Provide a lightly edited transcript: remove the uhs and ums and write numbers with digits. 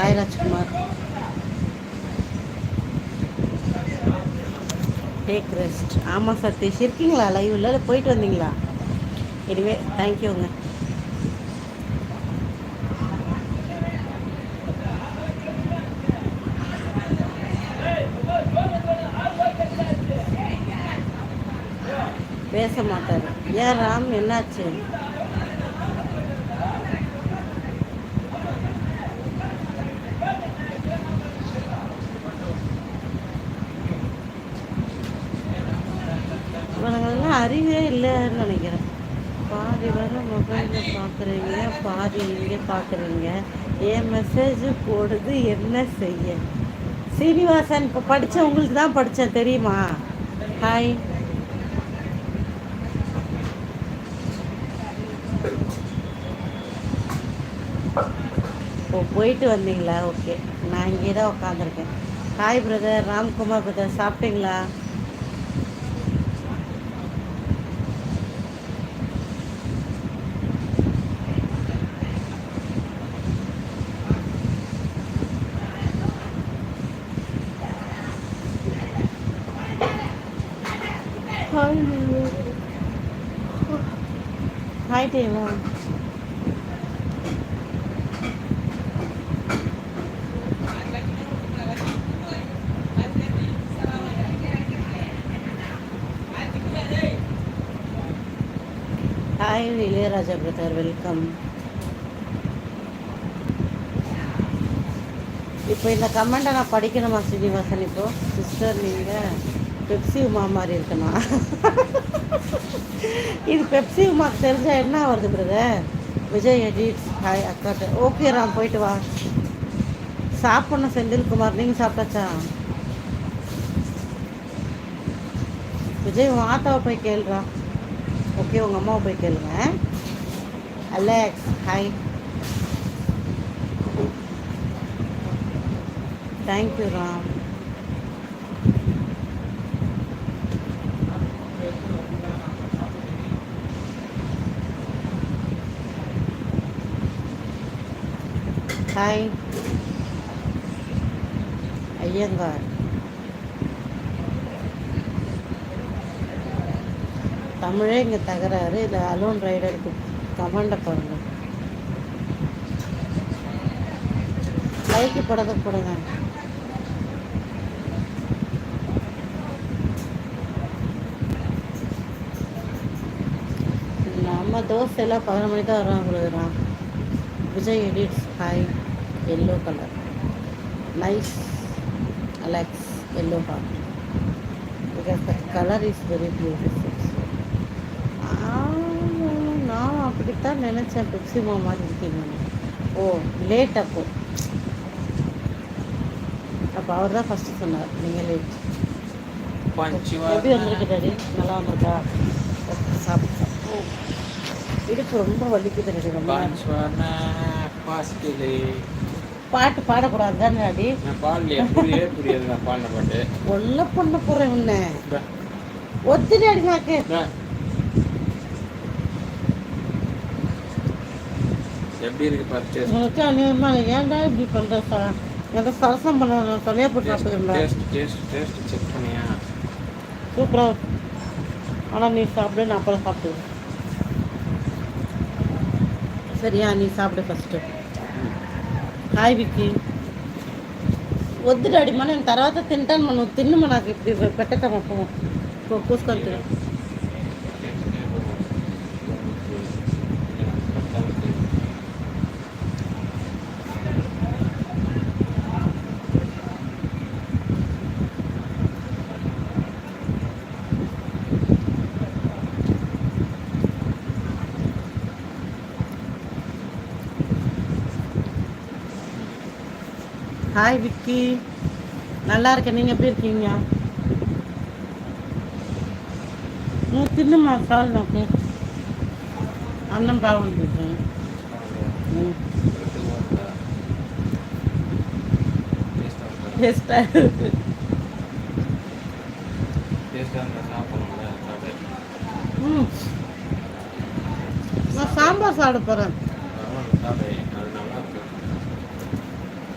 Hi Rajkumar. Take rest. ஆமாம் சதீஷ் இருக்கீங்களா லைவில் போயிட்டு வந்தீங்களா? எனிவே தேங்க்யூங்க. பேச மாட்டார். ஏன் ராம் என்னாச்சு? இவனுங்கெல்லாம் அறிவே இல்லைன்னு நினைக்கிறேன். பாதி வர மொபைலில் பார்க்குறீங்க, பாதி இங்கே பார்க்குறீங்க. என் மெசேஜ் போடுது, என்ன செய்ய? சீனிவாசன் இப்போ படித்தேன், உங்களுக்கு தான் படித்தேன் தெரியுமா? ஹாய். ஓ போயிட்டு வந்தீங்களா? ஓகே, நான் இங்கே தான் உட்காந்துருக்கேன். ஹாய் பிரதர் ராம்குமார் பிரதர், சாப்பிட்டீங்களா? Hi Deva. Hi Ilaiyaraaja brother, welcome. இப்போ இந்த கமெண்ட்டை நான் படிக்கணுமா ஸ்ரீனிவாசன்? இப்போ சிஸ்டர் நீங்கள் பெப்சி உமா மாதிரி இருக்கணும். இது பெப்சி உமாக்கு தெரிஞ்சால் என்ன வருது பிரதர்? விஜய் எடிட்ஸ் ஹாய் அக்காட்ட. ஓகே ராம் போயிட்டு வா. சாப்பிட்ணும் செந்தில்குமார், நீங்கள் சாப்பிட்டாச்சா? விஜய் உன் ஆத்தாவை போய் கேளுறா. ஓகே உங்கள் அம்மாவை போய் கேளுங்க. Alex hi. Thank you Ram. Hi Iyengar. தமிழே இங்கே தகராறு. இல்லை அலோன் ரைடருக்கு கமெண்டை பாருங்க. லைக்கு படத்தை போடுங்க. நம்ம தோசை எல்லாம் 11 மணி தான் வரோம் கொடுக்குறான். Vijay edits hi. Yellow colour nice Alex. Yellow heart because the colour is very beautiful. நான் அப்படித்தான் நினச்சேன், பெப்சிமா மாதிரி இருக்கீங்க. ஓ லேட் அப்போ அவர் தான் ஃபஸ்ட்டு சொன்னார் நீங்கள் லேட். எப்படி வந்திருக்கு டாடி? நல்லா வந்திருக்கா? சாப்பிட்டு இடுப்பு ரொம்ப வலிக்குது டாடி. ரொம்ப பாட்டு பாடக்கூடாது தானே டாடி? ஒல்ல பண்ண போகிறேன் உன்ன ஒத்துடி அடிமாக்கு. எப்படி இருக்கு பார்த்து உனக்கு அநியமா ஏன்டா இப்படி பண்ணுற? எந்த சரசம் பண்ண தொலையா போட்டு சாப்பிடுங்களா? செக் பண்ணியா? சூப்பராக. ஆனால் நீ சாப்பிடு, நான் அப்புறம் சாப்பிடுவேன். சரியா? நீ சாப்பிடு ஃபஸ்ட்டு. హాయ్ విక్కీ. వద్దు డాడీ, మనం తర్వాత తింటాను. మనం తిన్ను, నాకు ఇప్పుడు పెట్టతాం. అప్పుడు కూసుకొని తిను. ஹாய் விக்கி, நல்லா இருக்கேன். நீங்கள் எப்படி இருக்கீங்க? తిన్నమా చాలు నాకు అన్నం బాగుంటుంది. நான் சாம்பார் சாப்பிட போகிறேன்.